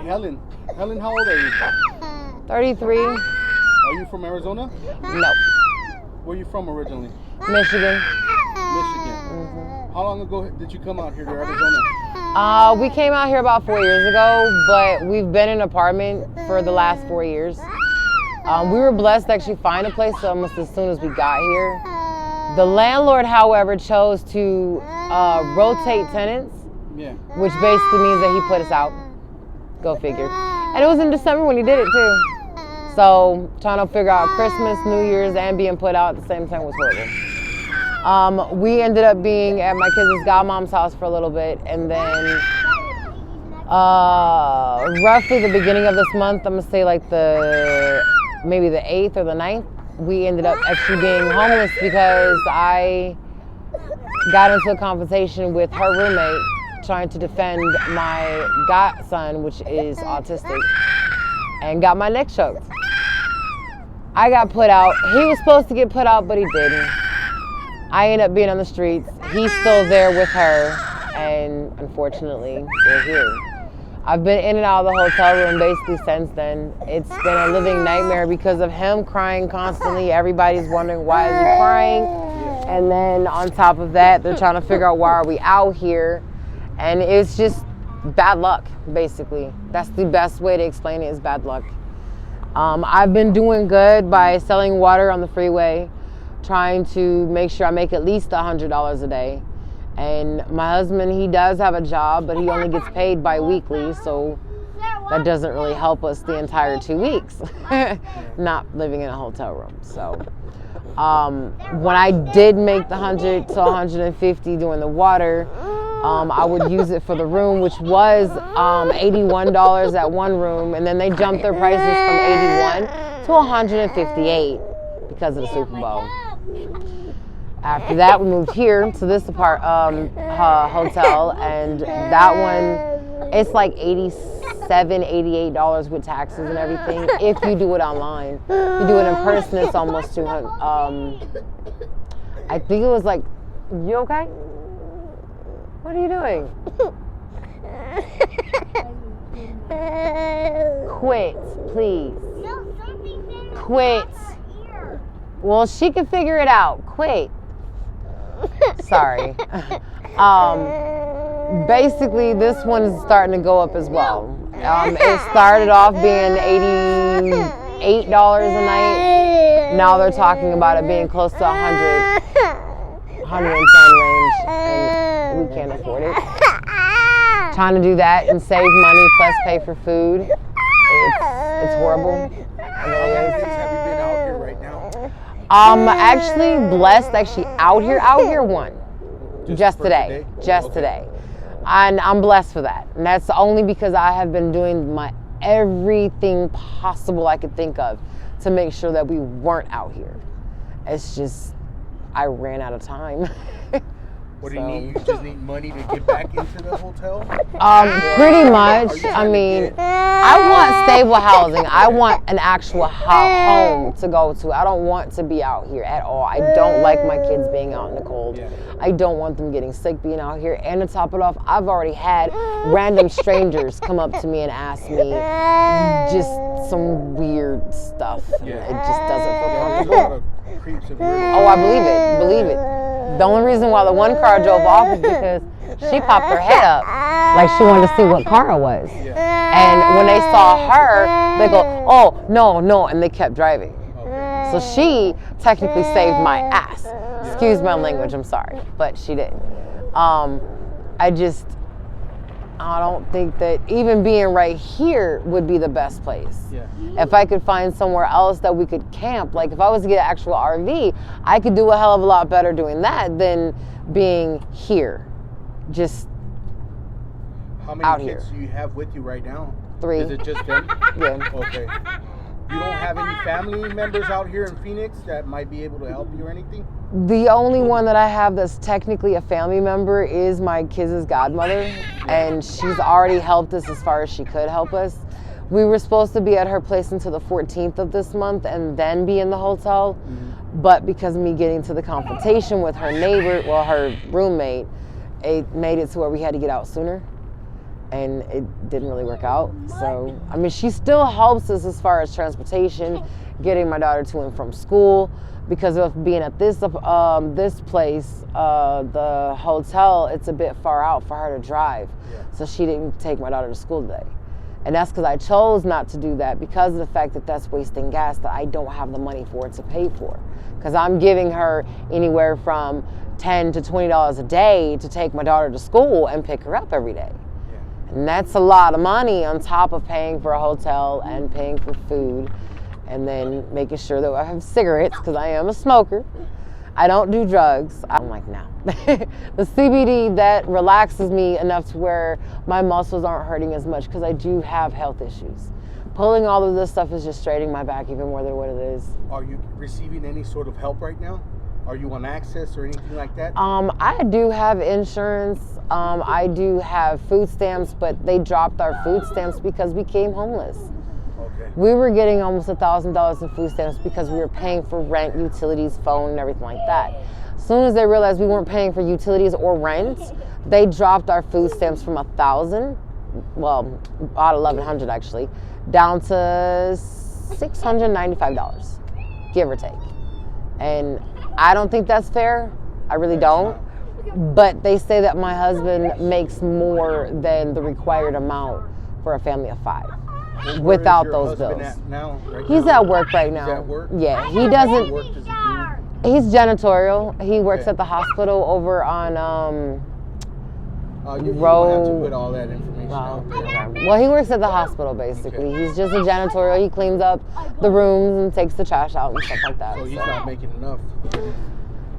Helen. Helen, how old are you? 33. Are you from Arizona? No. Where are you from originally? Michigan. Michigan. Mm-hmm. How long ago did you come out here to Arizona? We came out here about 4 years ago, but we've been in an apartment for the last 4 years. We were blessed to actually find a place almost as soon as we got here. The landlord, however, chose to rotate tenants, which basically means that he put us out. Go figure. And it was in December when he did it too. So trying to figure out Christmas, New Year's, and being put out at the same time was horrible. We ended up being at my kids' godmom's house for a little bit, and then roughly the beginning of this month, I'm gonna say like maybe the 8th or the 9th, we ended up actually being homeless because I got into a conversation with her roommate trying to defend my godson, which is autistic, and got my neck choked. I got put out. He was supposed to get put out, but he didn't. I ended up being on the streets. He's still there with her, and unfortunately, we're here. I've been in and out of the hotel room basically since then. It's been a living nightmare because of him crying constantly. Everybody's wondering why is he crying, and then on top of that, they're trying to figure out why are we out here, and it's just bad luck, basically. That's the best way to explain it, is bad luck. I've been doing good by selling water on the freeway, trying to make sure I make at least $100 a day. And my husband, he does have a job, but he only gets paid bi-weekly, so that doesn't really help us the entire 2 weeks, not living in a hotel room. So when I did make the 100 to 150 doing the water, I would use it for the room, which was $81 at one room, and then they jumped their prices from 81 to 158 because of the Super Bowl. After that, we moved here to this hotel, and that one, it's like $87, $88 with taxes and everything if you do it online. If you do it in person, it's almost $200. I think it was like, you okay? What are you doing? Quit, please. Quit. Well, she can figure it out. Quit. Sorry. Basically, this one is starting to go up as well. It started off being $88 a night. Now they're talking about it being close to 100, 110 range, and we can't afford it. Trying to do that and save money plus pay for food. It's horrible. It really is. Have you been out here right now? Actually blessed, out here one. Just today. Today. And I'm blessed for that. And that's only because I have been doing my everything possible I could think of to make sure that we weren't out here. It's just, I ran out of time. What do you need? You just need money to get back into the hotel? Pretty much. I mean, I want stable housing. I want an actual home to go to. I don't want to be out here at all. I don't like my kids being out in the cold. Yeah. I don't want them getting sick being out here. And to top it off, I've already had random strangers come up to me and ask me just some weird stuff. Yeah. It just doesn't feel There's a comfortable. lot of creeps and weirdos. Oh, I believe it. The only reason why the one car drove off is because she popped her head up like she wanted to see what car it was. Yeah. And when they saw her, they go, oh, no, and they kept driving. Okay. So she technically saved my ass. Excuse my language, I'm sorry, but she didn't. I don't think that even being right here would be the best place. Yeah. If I could find somewhere else that we could camp, like if I was to get an actual RV, I could do a hell of a lot better doing that than being here. Just How out many kids here. do you have with you right now? 3. Is it just them? Yeah. Okay. You don't have any family members out here in Phoenix that might be able to help you or anything? The only one that I have that's technically a family member is my kids' godmother, and she's already helped us as far as she could help us. We were supposed to be at her place until the 14th of this month and then be in the hotel, but because of me getting to the confrontation with her neighbor, her roommate, it made it to where we had to get out sooner. and it didn't really work out. So, I mean, she still helps us as far as transportation, getting my daughter to and from school. Because of being at this place, the hotel, it's a bit far out for her to drive. Yeah. So she didn't take my daughter to school today. And that's because I chose not to do that because of the fact that that's wasting gas that I don't have the money for it to pay for. Because I'm giving her anywhere from $10 to $20 a day to take my daughter to school and pick her up every day. Yeah. And that's a lot of money on top of paying for a hotel and paying for food. And then making sure that I have cigarettes because I am a smoker. I don't do drugs. I'm like, no. The CBD, that relaxes me enough to where my muscles aren't hurting as much because I do have health issues. Pulling all of this stuff is just straightening my back even more than what it is. Are you receiving any sort of help right now? Are you on Access or anything like that? I do have insurance. I do have food stamps, but they dropped our food stamps because we became homeless. Okay. We were getting almost $1,000 in food stamps because we were paying for rent, utilities, phone, and everything like that. As soon as they realized we weren't paying for utilities or rent, they dropped our food stamps from $1,000, well, about $1,100 actually, down to $695, give or take. And I don't think that's fair. I really don't. But they say that my husband makes more than the required amount for a family of 5. Without those bills. He's at work right now. He's at work? Yeah, he doesn't. What work does he do? He's janitorial. He works at the hospital over on You Road. don't have to put all that information out there. Well, he works at the hospital basically. He's just a janitorial. He cleans up the rooms and takes the trash out and stuff like that. So he's not making enough.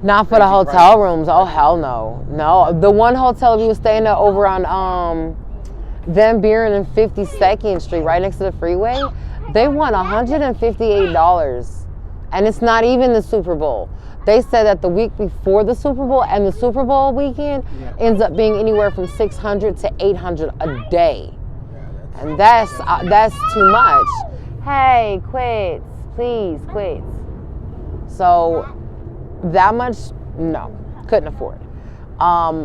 Not for the hotel rooms. Oh hell no, no. The one hotel we were staying at over on Van Buren and 52nd Street, right next to the freeway, they want $158, and it's not even the Super Bowl. They said that the week before the Super Bowl and the Super Bowl weekend ends up being anywhere from $600 to $800 a day, and that's too much. Hey, quits, please, quits. So that much, no, couldn't afford.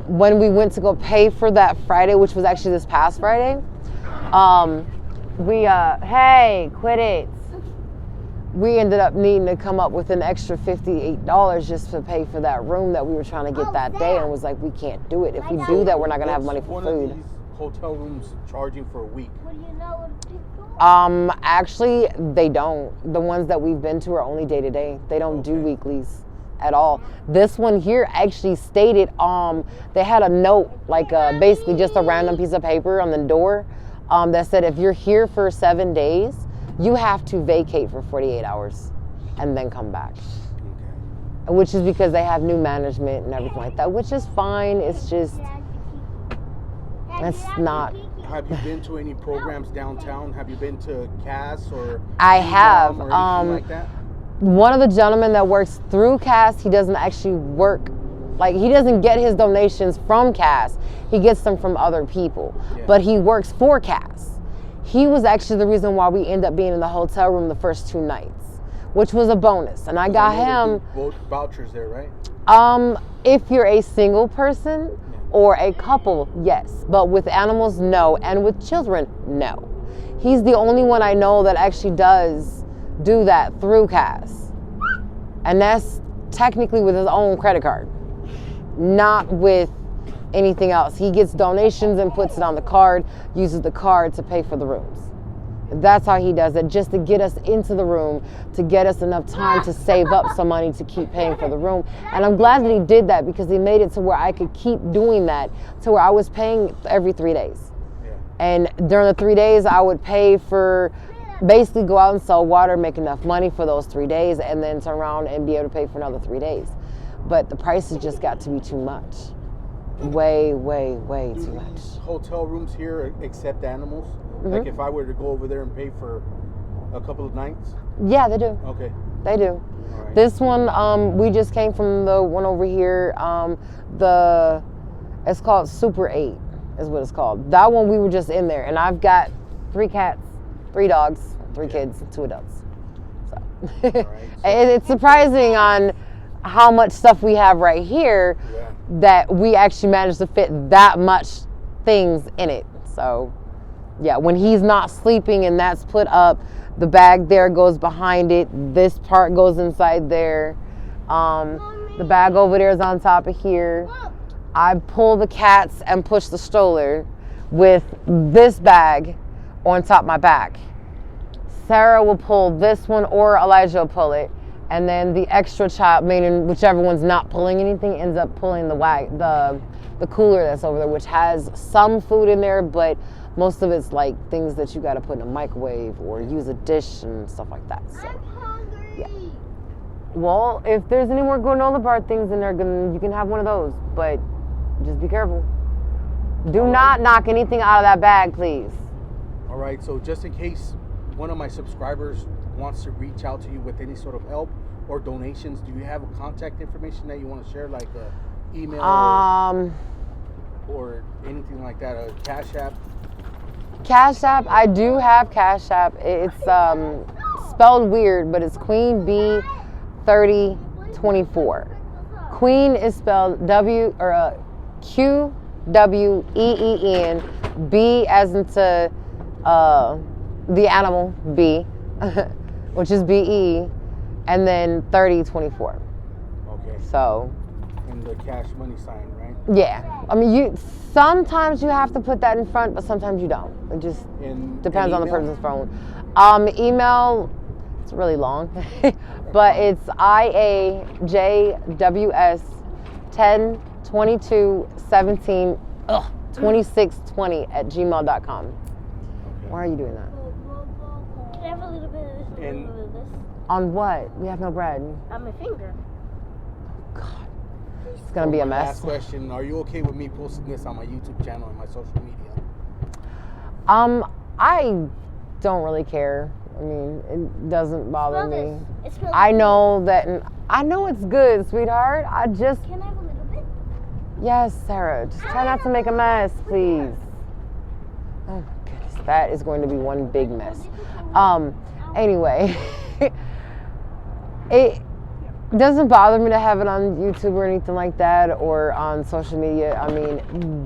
When we went to go pay for that Friday, which was actually this past Friday, hey, quit it. We ended up needing to come up with an extra $58 just to pay for that room that we were trying to get that day, and was like, we can't do it. If we do that, we're not gonna have money for food. What are these hotel rooms charging for a week? Actually, they don't. The ones that we've been to are only day to day. They don't do weeklies at all. This one here actually stated they had a note, like basically just a random piece of paper on the door that said if you're here for 7 days, you have to vacate for 48 hours and then come back. Okay. Which is because they have new management and everything like that, which is fine. It's just, it's not. Have you been to any programs downtown? Have you been to CAS or I have or anything like that? One of the gentlemen that works through CAS, he doesn't actually work, like he doesn't get his donations from CAS. He gets them from other people, but he works for CAS. He was actually the reason why we ended up being in the hotel room the first 2 nights, which was a bonus. And I got him vouchers there, right? If you're a single person or a couple, yes, but with animals, no, and with children, no. He's the only one I know that actually does do that through CAS, and that's technically with his own credit card, not with anything else. He gets donations and puts it on the card, uses the card to pay for the rooms. That's how he does it, just to get us into the room, to get us enough time to save up some money to keep paying for the room. And I'm glad that he did that, because he made it to where I could keep doing that, to where I was paying every 3 days. And during the 3 days, I would pay for, basically go out and sell water, make enough money for those 3 days, and then turn around and be able to pay for another 3 days. But the prices just got to be too much. Way, way, way too much. Hotel rooms here accept animals? Mm-hmm. Like if I were to go over there and pay for a couple of nights? Yeah, they do. Okay. They do. Right. This one, we just came from the one over here. It's called Super 8 is what it's called. That one, we were just in there, and I've got 3 cats, 3 dogs, 3 kids, 2 adults. So, right. It's surprising on how much stuff we have right here that we actually managed to fit that much things in it. So yeah, when he's not sleeping and that's put up, the bag there goes behind it. This part goes inside there. The bag over there is on top of here. I pull the cats and push the stroller with this bag on top of my back. Sarah will pull this one or Elijah will pull it. And then the extra child, meaning whichever one's not pulling anything, ends up pulling the cooler that's over there, which has some food in there, but most of it's like things that you got to put in a microwave or use a dish and stuff like that. So, I'm hungry. yeah. Well, if there's any more granola bar things in there, you can have one of those, but just be careful. Do not knock anything out of that bag, please. All right, so just in case one of my subscribers wants to reach out to you with any sort of help or donations, do you have a contact information that you want to share, like a email or anything like that, a Cash App? Cash App, I do have Cash App. It's spelled weird, but it's Queen B 3024. Queen is spelled QWEEN, B as into the animal B, which is BE, and then 3024. Okay. So. And the cash money sign, right? Yeah. I mean, sometimes you have to put that in front, but sometimes you don't. It just depends on the person's phone. Email, it's really long, but it's IAJ1022172620 Why are you doing that? Can I have a little bit of this and a little bit of this? On what? We have no bread. On my finger. God. It's going to be a mess. Last question. Are you okay with me posting this on my YouTube channel and my social media? I don't really care. I mean, it doesn't bother me. I know that, I know it's good, sweetheart. Can I have a little bit? Yes, Sarah. Just try not to make a mess, please. Oh my goodness, that is going to be one big mess. Anyway, it doesn't bother me to have it on YouTube or anything like that, or on social media. I mean,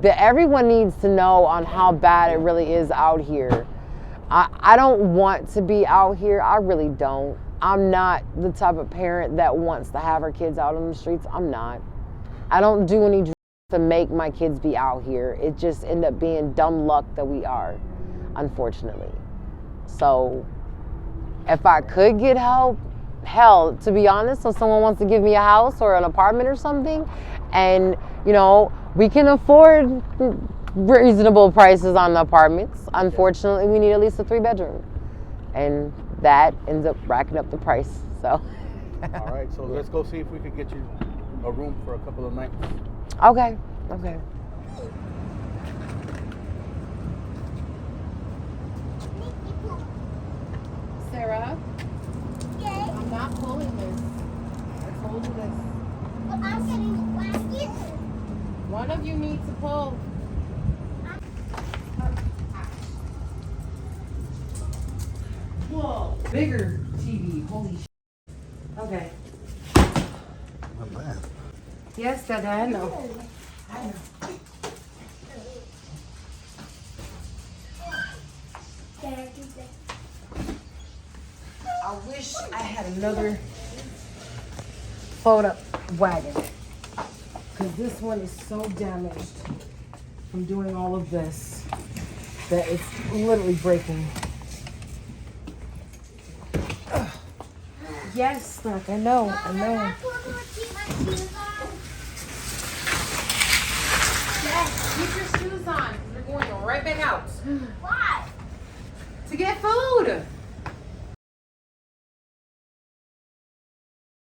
everyone needs to know on how bad it really is out here. I don't want to be out here. I really don't. I'm not the type of parent that wants to have her kids out on the streets. I'm not. I don't do any drugs to make my kids be out here. It just ended up being dumb luck that we are, unfortunately. So if I could get help, hell, to be honest, if someone wants to give me a house or an apartment or something, and we can afford reasonable prices on the apartments. Unfortunately, we need at least a 3-bedroom, and that ends up racking up the price. So all right, so let's go see if we could get you a room for a couple of nights. Okay. Sarah, I'm not pulling this. I told you this. But I'm getting the blanket. One of you needs to pull. Whoa, bigger TV. Holy shit. Okay. Not bad. Yes, Dad, I know. I wish I had another fold-up wagon, because this one is so damaged from doing all of this that it's literally breaking. Ugh. Yes, Snack, I know. Yes, keep your shoes on. You're going right back out. Why? To get food.